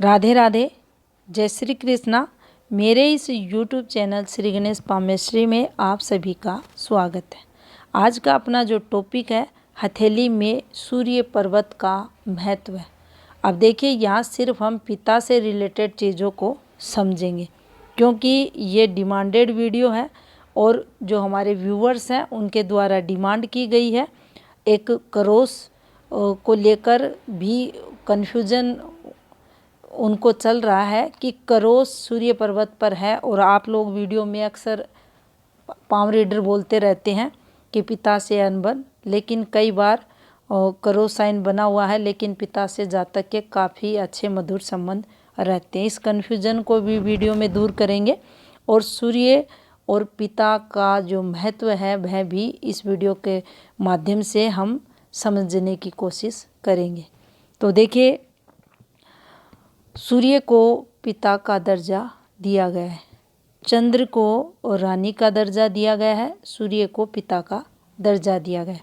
राधे राधे, जय श्री कृष्णा। मेरे इस YouTube चैनल श्री गणेश पामेश्वरी में आप सभी का स्वागत है। आज का अपना जो टॉपिक है, हथेली में सूर्य पर्वत का महत्व है। अब देखिए, यहाँ सिर्फ हम पिता से रिलेटेड चीज़ों को समझेंगे, क्योंकि ये डिमांडेड वीडियो है और जो हमारे व्यूवर्स हैं उनके द्वारा डिमांड की गई है। एक क्रॉस को लेकर भी कन्फ्यूजन उनको चल रहा है कि क्रॉस सूर्य पर्वत पर है, और आप लोग वीडियो में अक्सर पाम रीडर बोलते रहते हैं कि पिता से अनबन, लेकिन कई बार क्रॉस साइन बना हुआ है लेकिन पिता से जातक के काफ़ी अच्छे मधुर संबंध रहते हैं। इस कन्फ्यूजन को भी वीडियो में दूर करेंगे और सूर्य और पिता का जो महत्व है वह भी इस वीडियो के माध्यम से हम समझने की कोशिश करेंगे। तो देखिए, सूर्य को पिता का दर्जा दिया गया है, चंद्र को रानी का दर्जा दिया गया है, सूर्य को पिता का दर्जा दिया गया है।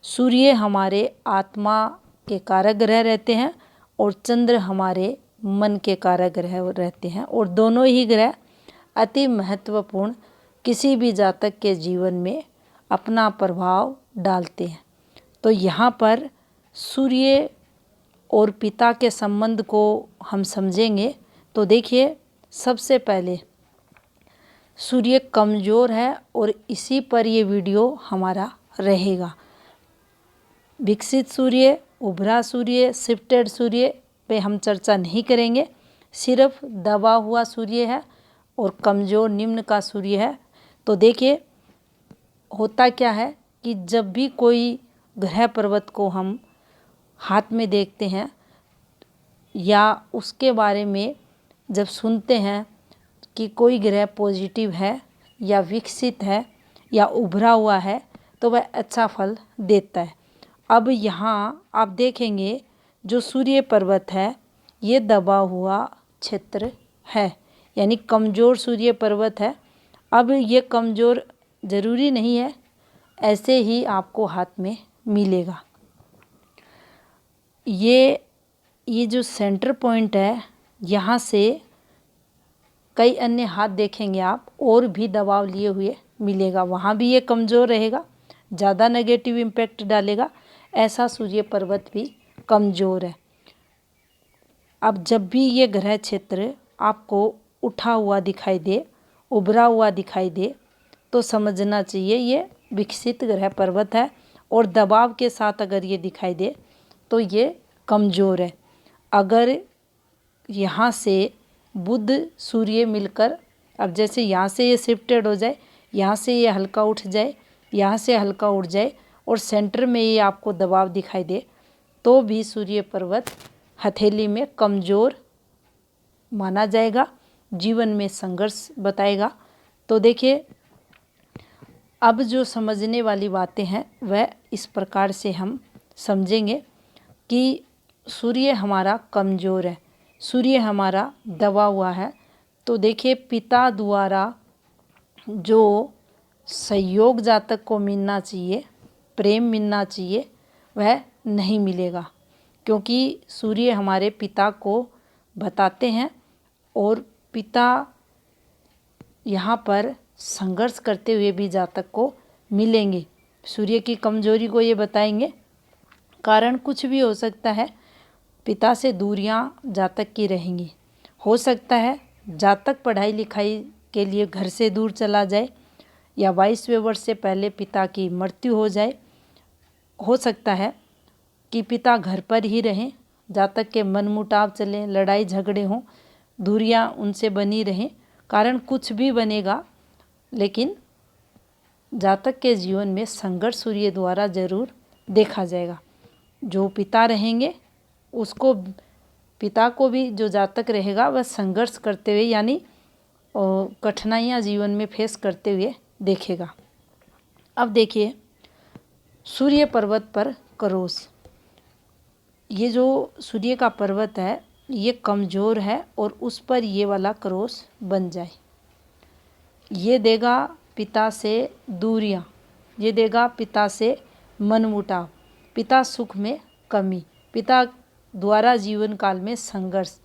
सूर्य हमारे आत्मा के कारक ग्रह रहते हैं और चंद्र हमारे मन के कारक ग्रह रहते हैं, और दोनों ही ग्रह अति महत्वपूर्ण किसी भी जातक के जीवन में अपना प्रभाव डालते हैं। तो यहाँ पर सूर्य और पिता के संबंध को हम समझेंगे। तो देखिए, सबसे पहले सूर्य कमज़ोर है और इसी पर ये वीडियो हमारा रहेगा। विकसित सूर्य, उभरा सूर्य, शिफ्टेड सूर्य पे हम चर्चा नहीं करेंगे। सिर्फ दबा हुआ सूर्य है और कमज़ोर निम्न का सूर्य है। तो देखिए, होता क्या है कि जब भी कोई ग्रह पर्वत को हम हाथ में देखते हैं या उसके बारे में जब सुनते हैं कि कोई ग्रह पॉजिटिव है या विकसित है या उभरा हुआ है, तो वह अच्छा फल देता है। अब यहाँ आप देखेंगे, जो सूर्य पर्वत है ये दबा हुआ क्षेत्र है, यानी कमज़ोर सूर्य पर्वत है। अब ये कमज़ोर ज़रूरी नहीं है, ऐसे ही आपको हाथ में मिलेगा। ये जो सेंटर पॉइंट है, यहाँ से कई अन्य हाथ देखेंगे आप और भी दबाव लिए हुए मिलेगा, वहाँ भी ये कमज़ोर रहेगा, ज़्यादा नेगेटिव इम्पैक्ट डालेगा। ऐसा सूर्य पर्वत भी कमज़ोर है। अब जब भी ये ग्रह क्षेत्र आपको उठा हुआ दिखाई दे, उभरा हुआ दिखाई दे, तो समझना चाहिए ये विकसित ग्रह पर्वत है, और दबाव के साथ अगर ये दिखाई दे तो ये कमज़ोर है। अगर यहाँ से बुध सूर्य मिलकर, अब जैसे यहाँ से ये शिफ्टेड हो जाए, यहाँ से ये हल्का उठ जाए, यहाँ से हल्का उठ जाए और सेंटर में ये आपको दबाव दिखाई दे, तो भी सूर्य पर्वत हथेली में कमज़ोर माना जाएगा, जीवन में संघर्ष बताएगा। तो देखिए, अब जो समझने वाली बातें हैं वह इस प्रकार से हम समझेंगे कि सूर्य हमारा कमज़ोर है, सूर्य हमारा दबा हुआ है। तो देखिए, पिता द्वारा जो सहयोग जातक को मिलना चाहिए, प्रेम मिलना चाहिए, वह नहीं मिलेगा, क्योंकि सूर्य हमारे पिता को बताते हैं और पिता यहाँ पर संघर्ष करते हुए भी जातक को मिलेंगे। सूर्य की कमज़ोरी को ये बताएंगे, कारण कुछ भी हो सकता है, पिता से दूरियां जातक की रहेंगी। हो सकता है जातक पढ़ाई लिखाई के लिए घर से दूर चला जाए, या 22वें वर्ष से पहले पिता की मृत्यु हो जाए। हो सकता है कि पिता घर पर ही रहें, जातक के मनमुटाव चलें, लड़ाई झगड़े हों, दूरियां उनसे बनी रहें। कारण कुछ भी बनेगा, लेकिन जातक के जीवन में संघर्ष सूर्य द्वारा जरूर देखा जाएगा। जो पिता रहेंगे उसको, पिता को भी जो जातक रहेगा वह संघर्ष करते हुए, यानी कठिनाइयाँ जीवन में फेस करते हुए देखेगा। अब देखिए, सूर्य पर्वत पर क्रॉस, ये जो सूर्य का पर्वत है ये कमज़ोर है और उस पर ये वाला क्रॉस बन जाए, ये देगा पिता से दूरियां, ये देगा पिता से मनमुटाव, पिता सुख में कमी, पिता द्वारा जीवन काल में संघर्ष,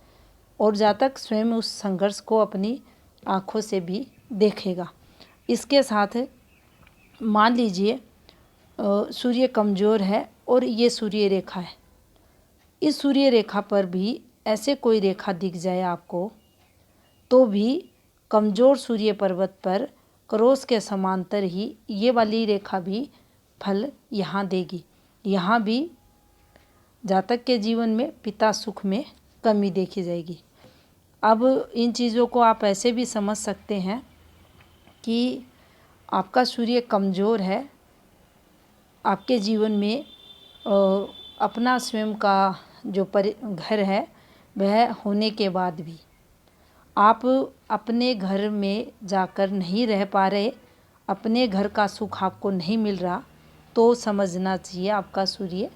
और जातक स्वयं उस संघर्ष को अपनी आँखों से भी देखेगा। इसके साथ मान लीजिए सूर्य कमज़ोर है और ये सूर्य रेखा है, इस सूर्य रेखा पर भी ऐसे कोई रेखा दिख जाए आपको, तो भी कमज़ोर सूर्य पर्वत पर क्रॉस के समांतर ही ये वाली रेखा भी फल यहाँ देगी। यहाँ भी जातक के जीवन में पिता सुख में कमी देखी जाएगी। अब इन चीज़ों को आप ऐसे भी समझ सकते हैं कि आपका सूर्य कमज़ोर है, आपके जीवन में अपना स्वयं का जो घर है वह होने के बाद भी आप अपने घर में जाकर नहीं रह पा रहे, अपने घर का सुख आपको नहीं मिल रहा, तो समझना चाहिए आपका सूर्य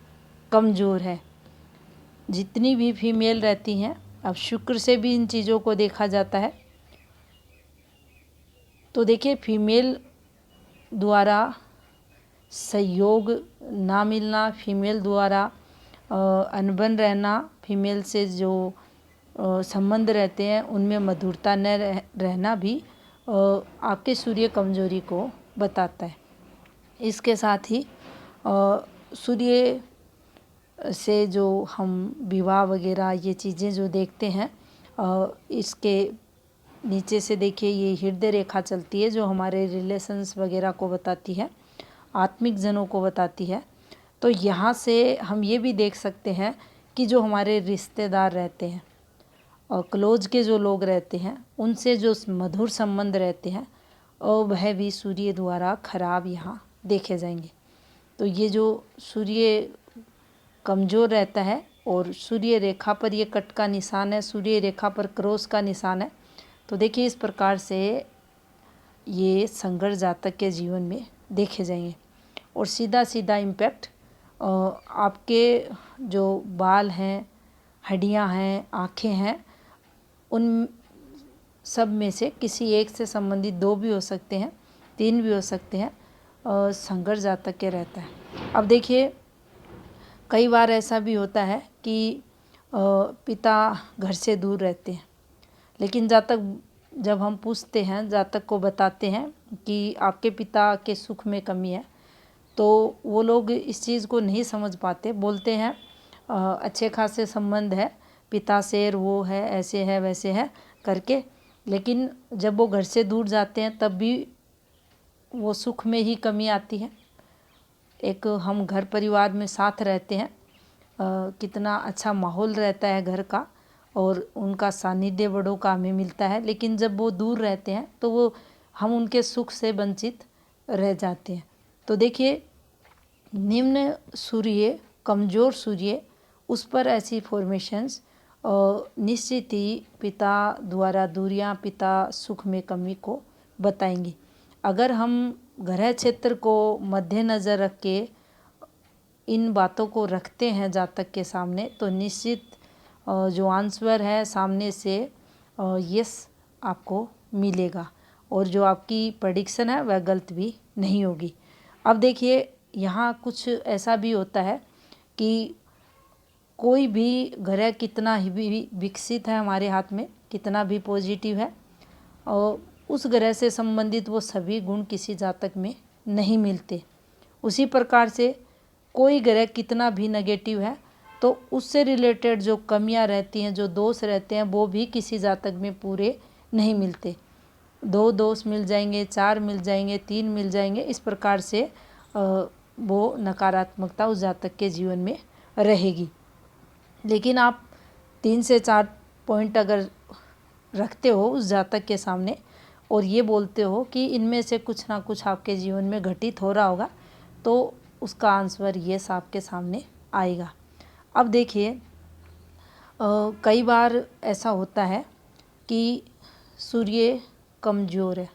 कमज़ोर है। जितनी भी फीमेल रहती हैं, अब शुक्र से भी इन चीज़ों को देखा जाता है। तो देखिए, फीमेल द्वारा सहयोग ना मिलना, फीमेल द्वारा अनबन रहना, फीमेल से जो संबंध रहते हैं उनमें मधुरता न रहना भी आपके सूर्य कमजोरी को बताता है। इसके साथ ही सूर्य से जो हम विवाह वगैरह ये चीज़ें जो देखते हैं, इसके नीचे से देखिए ये हृदय रेखा चलती है जो हमारे रिलेशंस वगैरह को बताती है, आत्मिक जनों को बताती है। तो यहाँ से हम ये भी देख सकते हैं कि जो हमारे रिश्तेदार रहते हैं और क्लोज के जो लोग रहते हैं उनसे जो मधुर संबंध रहते हैं और वह भी सूर्य द्वारा खराब यहाँ देखे जाएंगे। तो ये जो सूर्य कमज़ोर रहता है और सूर्य रेखा पर ये कट का निशान है, सूर्य रेखा पर क्रॉस का निशान है, तो देखिए इस प्रकार से ये संघर्ष जातक के जीवन में देखे जाएंगे। और सीधा सीधा इम्पैक्ट आपके जो बाल हैं, हड्डियां हैं, आँखें हैं, उन सब में से किसी एक से संबंधित 2 भी हो सकते हैं, 3 भी हो सकते हैं, संघर्ष जातक के रहता है। अब देखिए कई बार ऐसा भी होता है कि पिता घर से दूर रहते हैं, लेकिन जातक जब हम पूछते हैं, जातक को बताते हैं कि आपके पिता के सुख में कमी है, तो वो लोग इस चीज़ को नहीं समझ पाते, बोलते हैं अच्छे खासे संबंध है पिता से, वो है ऐसे है वैसे है करके, लेकिन जब वो घर से दूर जाते हैं तब भी वो सुख में ही कमी आती है। एक हम घर परिवार में साथ रहते हैं, कितना अच्छा माहौल रहता है घर का और उनका सानिध्य बड़ों का हमें मिलता है, लेकिन जब वो दूर रहते हैं तो वो हम उनके सुख से वंचित रह जाते हैं। तो देखिए निम्न सूर्य, कमज़ोर सूर्य, उस पर ऐसी फॉर्मेशंस निश्चित ही पिता द्वारा दूरियां पिता सुख में कमी को बताएंगी। अगर हम ग्रह क्षेत्र को मद्देनज़र रख के इन बातों को रखते हैं जातक के सामने, तो निश्चित जो आंसर है सामने से यस आपको मिलेगा और जो आपकी प्रेडिक्शन है वह गलत भी नहीं होगी। अब देखिए यहाँ कुछ ऐसा भी होता है कि कोई भी ग्रह कितना ही भी विकसित है हमारे हाथ में, कितना भी पॉजिटिव है, और उस ग्रह से संबंधित वो सभी गुण किसी जातक में नहीं मिलते। उसी प्रकार से कोई ग्रह कितना भी नेगेटिव है तो उससे रिलेटेड जो कमियां रहती हैं, जो दोष रहते हैं, वो भी किसी जातक में पूरे नहीं मिलते। 2 दोष मिल जाएंगे, 4 मिल जाएंगे, 3 मिल जाएंगे, इस प्रकार से वो नकारात्मकता उस जातक के जीवन में रहेगी। लेकिन आप 3 से 4 पॉइंट अगर रखते हो उस जातक के सामने और ये बोलते हो कि इनमें से कुछ ना कुछ आपके जीवन में घटित हो रहा होगा, तो उसका आंसर यस आपके सामने आएगा। अब देखिए कई बार ऐसा होता है कि सूर्य कमज़ोर है,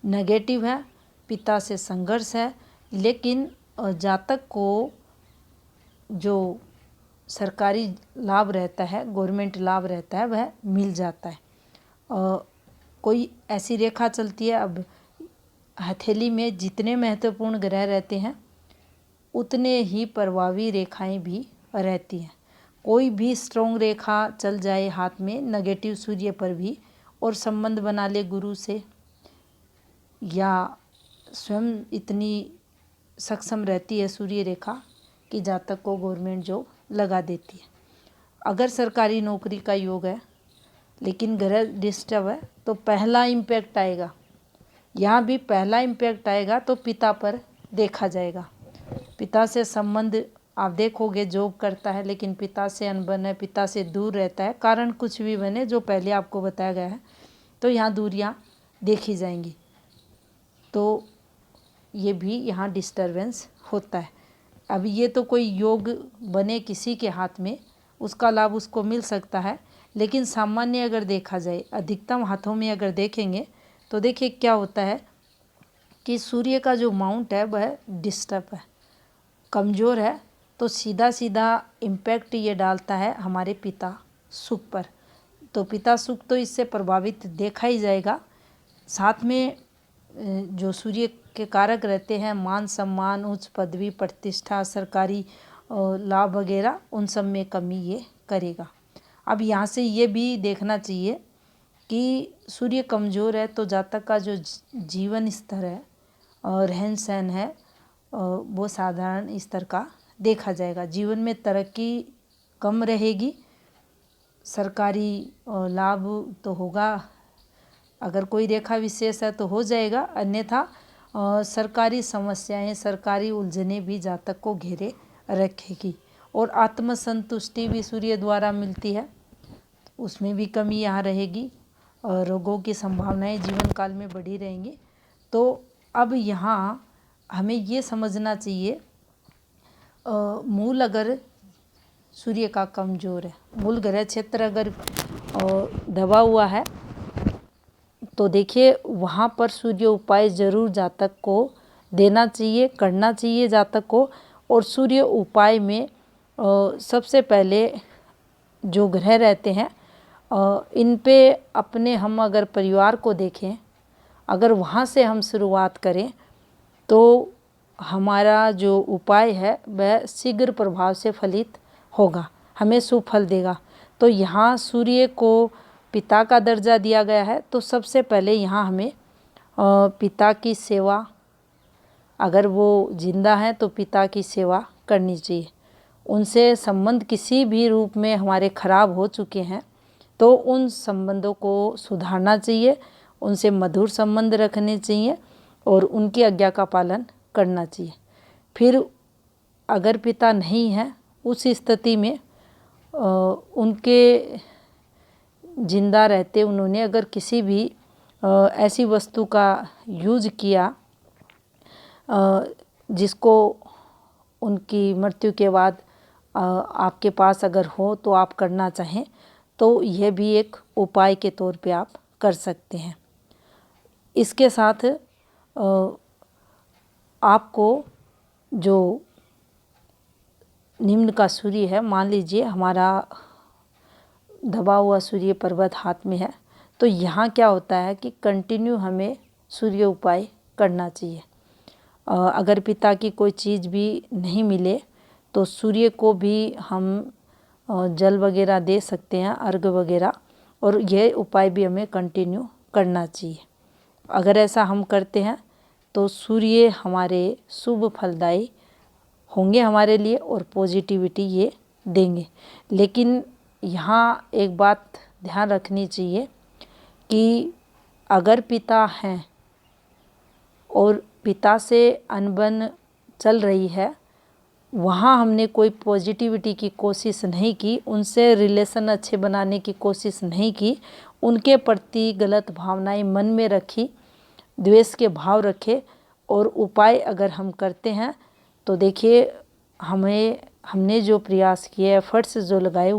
नेगेटिव है, पिता से संघर्ष है, लेकिन जातक को जो सरकारी लाभ रहता है, गवर्नमेंट लाभ रहता है, वह मिल जाता है। कोई ऐसी रेखा चलती है, अब हथेली में जितने महत्वपूर्ण ग्रह रहते हैं उतने ही प्रभावी रेखाएं भी रहती हैं। कोई भी स्ट्रॉन्ग रेखा चल जाए हाथ में नेगेटिव सूर्य पर भी और संबंध बना ले गुरु से, या स्वयं इतनी सक्षम रहती है सूर्य रेखा कि जातक को गवर्नमेंट जॉब लगा देती है। अगर सरकारी नौकरी का योग है लेकिन ग्रह डिस्टर्ब है तो पहला इम्पैक्ट आएगा, यहाँ भी पहला इम्पैक्ट आएगा तो पिता पर देखा जाएगा। पिता से संबंध आप देखोगे जॉब करता है लेकिन पिता से अनबन है, पिता से दूर रहता है, कारण कुछ भी बने जो पहले आपको बताया गया है, तो यहाँ दूरियाँ देखी जाएंगी। तो ये भी यहाँ डिस्टरबेंस होता है। अब ये तो कोई योग बने किसी के हाथ में, उसका लाभ उसको मिल सकता है, लेकिन सामान्य अगर देखा जाए, अधिकतम हाथों में अगर देखेंगे तो देखिए क्या होता है कि सूर्य का जो माउंट है वह डिस्टर्ब है, कमज़ोर है, तो सीधा सीधा इम्पैक्ट ये डालता है हमारे पिता सुख पर। तो पिता सुख तो इससे प्रभावित देखा ही जाएगा। साथ में जो सूर्य के कारक रहते हैं मान सम्मान, उच्च पदवी, प्रतिष्ठा, सरकारी लाभ वगैरह, उन सब में कमी ये करेगा। अब यहाँ से ये भी देखना चाहिए कि सूर्य कमज़ोर है तो जातक का जो जीवन स्तर है और रहन सहन है वो साधारण स्तर का देखा जाएगा। जीवन में तरक्की कम रहेगी, सरकारी लाभ तो होगा, अगर कोई रेखा विशेष है तो हो जाएगा, अन्यथा सरकारी समस्याएं, सरकारी उलझनें भी जातक को घेरे रखेगी। और आत्मसंतुष्टि भी सूर्य द्वारा मिलती है, उसमें भी कमी यहाँ रहेगी और रोगों की संभावनाएं जीवन काल में बढ़ी रहेंगी। तो अब यहाँ हमें ये समझना चाहिए, मूल अगर सूर्य का कमज़ोर है, मूल ग्रह क्षेत्र अगर दबा हुआ है तो देखिए वहाँ पर सूर्य उपाय जरूर जातक को देना चाहिए, करना चाहिए जातक को। और सूर्य उपाय में सबसे पहले जो ग्रह रहते हैं इन पे अपने हम अगर परिवार को देखें, अगर वहाँ से हम शुरुआत करें तो हमारा जो उपाय है वह शीघ्र प्रभाव से फलित होगा, हमें सुफल देगा। तो यहाँ सूर्य को पिता का दर्जा दिया गया है, तो सबसे पहले यहाँ हमें पिता की सेवा, अगर वो जिंदा हैं तो पिता की सेवा करनी चाहिए। उनसे संबंध किसी भी रूप में हमारे खराब हो चुके हैं तो उन संबंधों को सुधारना चाहिए, उनसे मधुर संबंध रखने चाहिए और उनकी आज्ञा का पालन करना चाहिए। फिर अगर पिता नहीं है उस स्थिति में उनके जिंदा रहते उन्होंने अगर किसी भी ऐसी वस्तु का यूज किया जिसको उनकी मृत्यु के बाद आपके पास अगर हो तो आप करना चाहें तो यह भी एक उपाय के तौर पे आप कर सकते हैं। इसके साथ आपको जो निम्न का सूर्य है, मान लीजिए हमारा दबा हुआ सूर्य पर्वत हाथ में है, तो यहाँ क्या होता है कि कंटिन्यू हमें सूर्य उपाय करना चाहिए। अगर पिता की कोई चीज़ भी नहीं मिले तो सूर्य को भी हम जल वगैरह दे सकते हैं, अर्घ वगैरह, और यह उपाय भी हमें कंटिन्यू करना चाहिए। अगर ऐसा हम करते हैं तो सूर्य हमारे शुभ फलदायी होंगे हमारे लिए और पॉजिटिविटी ये देंगे। लेकिन यहाँ एक बात ध्यान रखनी चाहिए कि अगर पिता हैं और पिता से अनबन चल रही है, वहाँ हमने कोई पॉजिटिविटी की कोशिश नहीं की, उनसे रिलेशन अच्छे बनाने की कोशिश नहीं की, उनके प्रति गलत भावनाएं मन में रखी, द्वेष के भाव रखे और उपाय अगर हम करते हैं तो देखिए हमने जो प्रयास किए, एफर्ट्स जो लगाए,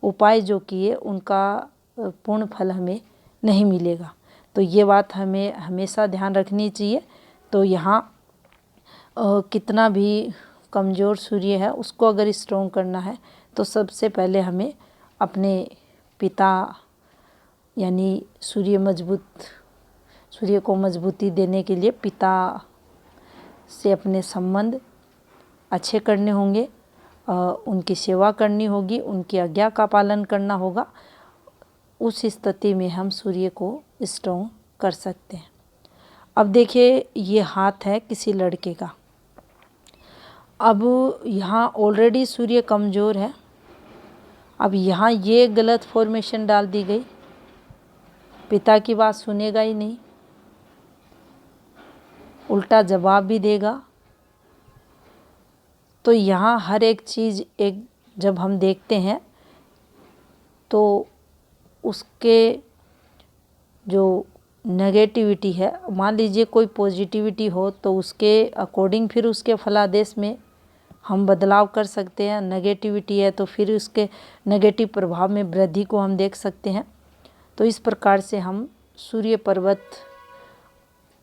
उपाय जो किए, उनका पूर्ण फल हमें नहीं मिलेगा। तो ये बात हमें हमेशा ध्यान रखनी चाहिए। तो यहाँ कितना भी कमज़ोर सूर्य है उसको अगर स्ट्रॉन्ग करना है तो सबसे पहले हमें अपने पिता यानी सूर्य को मजबूती देने के लिए पिता से अपने संबंध अच्छे करने होंगे। उनकी सेवा करनी होगी, उनकी आज्ञा का पालन करना होगा। उस स्थिति में हम सूर्य को स्ट्रॉन्ग कर सकते हैं। अब देखिए ये हाथ है किसी लड़के का। अब यहाँ ऑलरेडी सूर्य कमज़ोर है। अब यहाँ ये गलत फॉर्मेशन डाल दी गई, पिता की बात सुनेगा ही नहीं, उल्टा जवाब भी देगा। तो यहाँ हर एक चीज़ एक जब हम देखते हैं तो उसके जो नेगेटिविटी है, मान लीजिए कोई पॉजिटिविटी हो तो उसके अकॉर्डिंग फिर उसके फलादेश में हम बदलाव कर सकते हैं। नेगेटिविटी है तो फिर उसके नेगेटिव प्रभाव में वृद्धि को हम देख सकते हैं। तो इस प्रकार से हम सूर्य पर्वत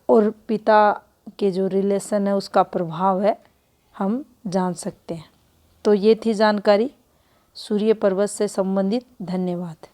और पिता के जो रिलेशन है उसका प्रभाव है हम जान सकते हैं। तो ये थी जानकारी सूर्य पर्वत से संबंधित। धन्यवाद।